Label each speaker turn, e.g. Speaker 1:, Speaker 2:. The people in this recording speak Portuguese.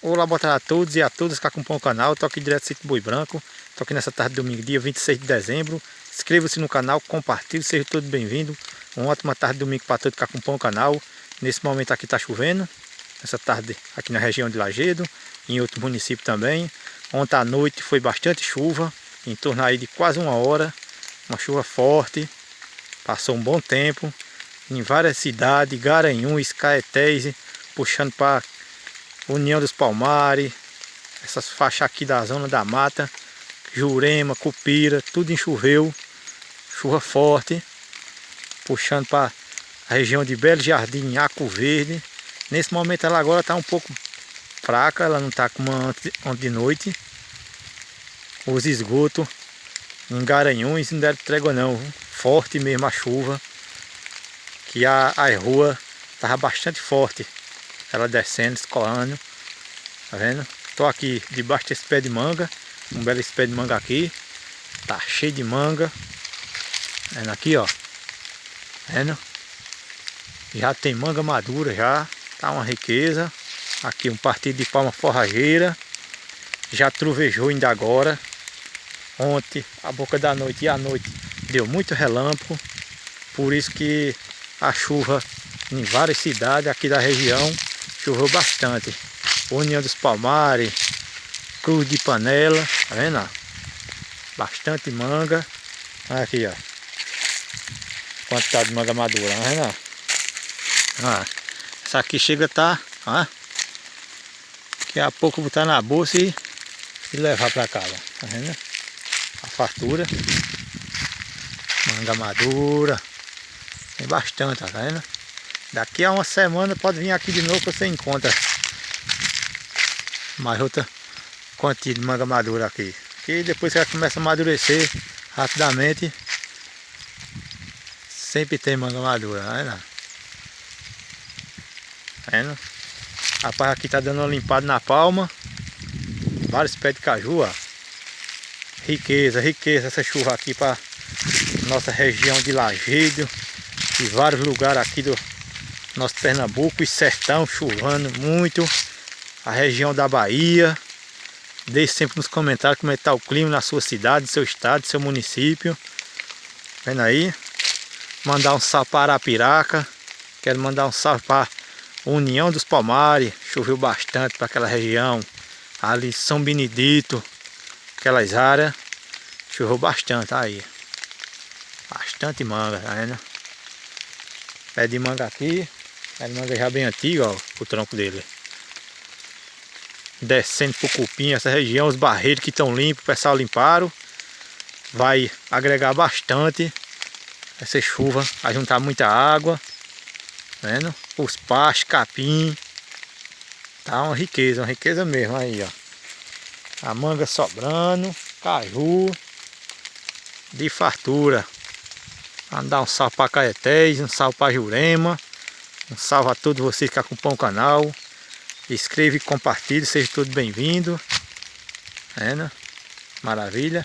Speaker 1: Olá, boa tarde a todos e a todas que acompanham o canal. Estou aqui direto do Sítio Boi Branco. Estou aqui nessa tarde de domingo, dia 26 de dezembro. Inscreva-se no canal, compartilhe, seja todo bem-vindo. Uma ótima tarde de domingo para todos que acompanham o canal. Nesse momento aqui está chovendo. Essa tarde aqui na região de Lagedo, em outro município também. Ontem à noite foi bastante chuva, em torno aí de quase uma hora. Uma chuva forte. Passou um bom tempo. Em várias cidades, Garanhuns, Caetés, puxando para União dos Palmares, essas faixas aqui da zona da mata, Jurema, Cupira, tudo enxoveu, chuva forte, puxando para a região de Belo Jardim, Arco Verde. Nesse momento ela agora está um pouco fraca, ela não está como ontem de noite. Os esgotos em Garanhuns não deram trégua não, forte mesmo a chuva, que a rua estava bastante forte. Ela descendo, escoando, tá vendo? Tô aqui debaixo desse pé de manga, um belo pé de manga aqui, tá cheio de manga, tá vendo aqui, ó, tá vendo? Já tem manga madura já, tá uma riqueza. Aqui um partido de palma forrageira, já trovejou ainda agora. Ontem, a boca da noite e à noite, deu muito relâmpago, por isso que a chuva em várias cidades aqui da região choveu bastante. União dos Palmares, Cruz de Panela, tá vendo? Bastante manga. Olha aqui, ó. Quantidade de manga madura, tá vendo? Ah, essa aqui chega a tá, ó. Daqui a pouco botar na bolsa e levar pra casa, tá vendo? A fartura. Manga madura. Tem bastante, tá vendo? Daqui a uma semana pode vir aqui de novo que você encontra mais outra quantia de manga madura aqui. E depois que ela começa a amadurecer rapidamente, sempre tem manga madura, né? Tá vendo? Rapaz, aqui tá dando uma limpada na palma. Vários pés de caju, ó. Riqueza, riqueza essa chuva aqui para nossa região de Lagedo e vários lugares aqui do nosso Pernambuco e sertão, chovendo muito. A região da Bahia. Deixe sempre nos comentários como é que está o clima na sua cidade, seu estado, seu município. Vendo aí? Mandar um salve para Arapiraca. Quero mandar um salve para União dos Palmares. Choveu bastante para aquela região. Ali São Benedito, aquelas áreas. Choveu bastante aí. Bastante manga, tá vendo? Pé de manga aqui. Pé de manga já bem antigo, ó, o tronco dele. Descendo pro cupim, essa região, os barreiros que estão limpos, o pessoal limparam. Vai agregar bastante essa chuva, vai juntar muita água. Tá vendo? Os pastos, capim. Tá uma riqueza mesmo aí, ó. A manga sobrando, caju de fartura. Mandar um salve para Caetés, um salve para Jurema. Um salve a todos vocês que acompanham o canal. Inscreva e compartilhe, seja todos bem-vindos. Maravilha.